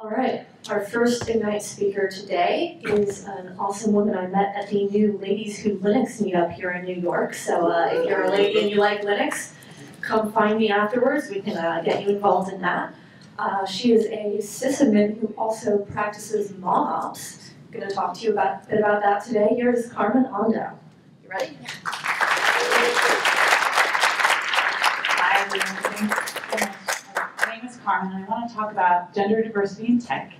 All right, our first Ignite speaker today is an awesome woman I met at the new Ladies Who Linux meetup here in New York. So if you're a lady and you like Linux, come find me afterwards. We can get you involved in that. She is a sysadmin who also practices MobOps. I'm going to talk to you a bit about that today. Here is Carmen Andoh. You ready? Hi, everyone. My name is Carmen, and I want to talk about gender diversity in tech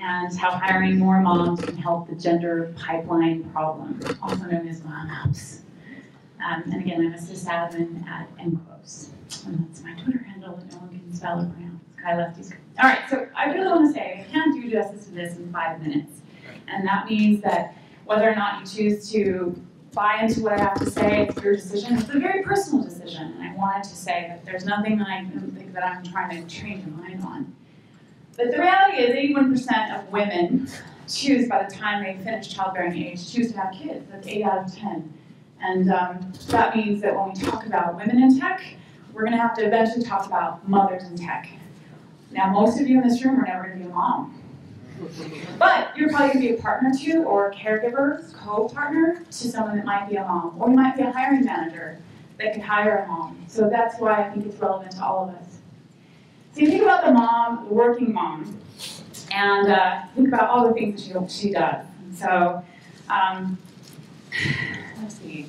and how hiring more moms can help the gender pipeline problem, also known as MomOps. And again, I'm a sysadmin at MClose, and that's my Twitter handle that no one can spell or pronounce. Kai Lefty's. All right, so I really want to say I can't do justice to this in 5 minutes, and that means that whether or not you choose to buy into what I have to say, it's your decision. It's a very personal decision, and I wanted to say that there's nothing that I think that I'm trying to change your mind on. But the reality is 81% of women choose, by the time they finish childbearing age, choose to have kids. That's 8 out of 10. And that means that when we talk about women in tech, we're going to have to eventually talk about mothers in tech. Now, most of you in this room are never going to be a mom. But you're probably going to be a partner to, or a caregiver, co-partner to someone that might be a mom. Or you might be a hiring manager that can hire a mom. So that's why I think it's relevant to all of us. So you think about the mom, the working mom, and think about all the things that she does. So, let's see.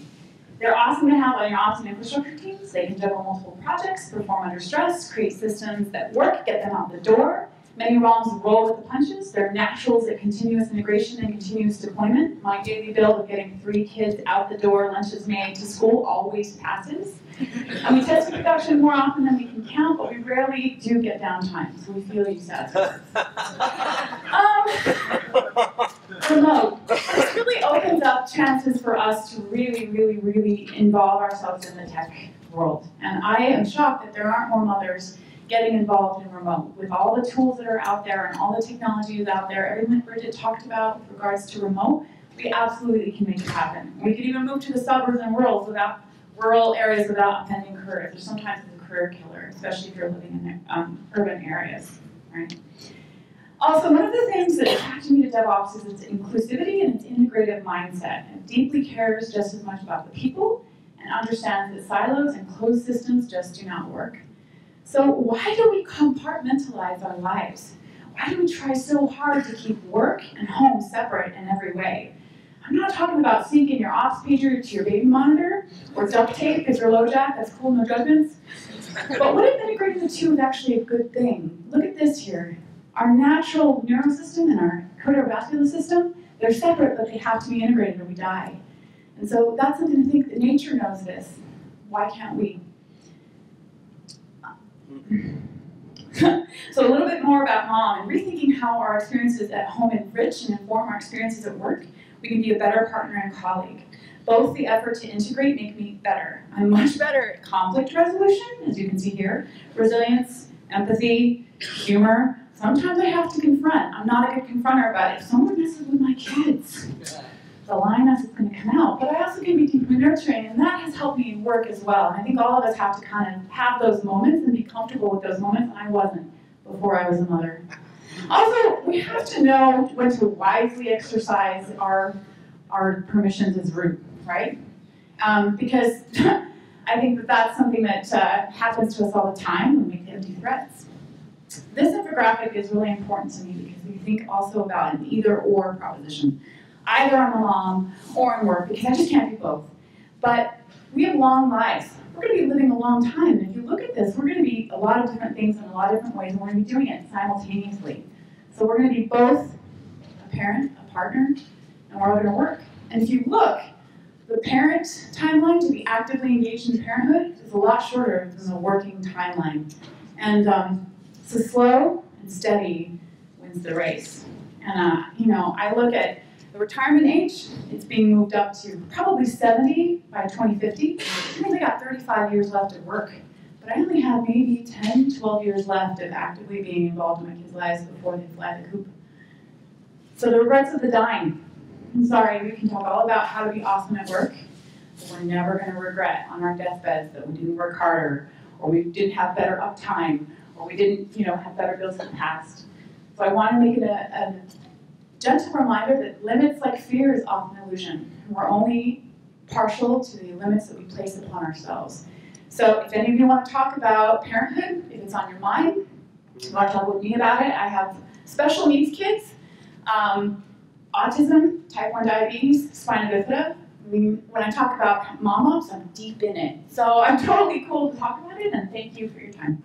They're awesome to have on your ops and infrastructure teams. They can juggle multiple projects, perform under stress, create systems that work, get them out the door. Many moms roll with the punches. They're naturals at continuous integration and continuous deployment. My daily bill of getting 3 kids out the door, lunches made, to school always passes. And we test production more often than we can count, but we rarely do get downtime, so we feel you sad. Remote. This really opens up chances for us to really involve ourselves in the tech world. And I am shocked that there aren't more mothers getting involved in remote. With all the tools that are out there and all the technologies out there, everything that Bridget talked about with regards to remote, we absolutely can make it happen. We could even move to the suburbs and rural areas without offending careers. Sometimes it's a career killer, especially if you're living in urban areas, right? Also, one of the things that attracted me to DevOps is its inclusivity and its integrative mindset. It deeply cares just as much about the people and understands that silos and closed systems just do not work. So why do we compartmentalize our lives? Why do we try so hard to keep work and home separate in every way? I'm not talking about syncing your ops pager to your baby monitor or duct tape if you're low jack, that's cool, no judgments. But what if integrating the two is actually a good thing? Look at this here. Our natural nervous system and our cardiovascular system, they're separate, but they have to be integrated or we die. And so that's something to think that nature knows this. Why can't we? So a little bit more about mom and rethinking how our experiences at home enrich and inform our experiences at work. We can be a better partner and colleague. Both the effort to integrate make me better. I'm much better at conflict resolution, as you can see here, resilience, empathy, humor. Sometimes I have to confront. I'm not a good confronter, but if someone messes with my kids, the lioness is going to come out. But I also can be deeply nurturing, and that has helped me work as well. And I think all of us have to kind of have those moments and be comfortable with those moments, and I wasn't before I was a mother. Also, we have to know when to wisely exercise our permissions as root, right? Because I think that that's something that happens to us all the time when we make empty threats. This infographic is really important to me because we think also about an either-or proposition. Either I'm a mom or in work, because I just can't do both. But we have long lives. We're going to be living a long time. And if you look at this, we're going to be a lot of different things in a lot of different ways, and we're going to be doing it simultaneously. So we're going to be both a parent, a partner, and we're all going to work. And if you look, the parent timeline to be actively engaged in parenthood is a lot shorter than the working timeline. And so slow and steady wins the race. And you know, I look at the retirement age, it's being moved up to probably 70 by 2050. I only got 35 years left at work, but I only have maybe 10, 12 years left of actively being involved in my kids' lives before they fly the coop. So the regrets of the dying. I'm sorry, we can talk all about how to be awesome at work, but we're never going to regret on our deathbeds that we didn't work harder, or we didn't have better uptime, or we didn't, have better bills in the past. So I want to make it a gentle reminder that limits like fear is often an illusion. We're only partial to the limits that we place upon ourselves. So if any of you want to talk about parenthood, if it's on your mind, you want to talk with me about it. I have special needs kids, autism, type 1 diabetes, spina bifida. When I talk about mom-ups, I'm deep in it. So I'm totally cool to talk about it, and thank you for your time.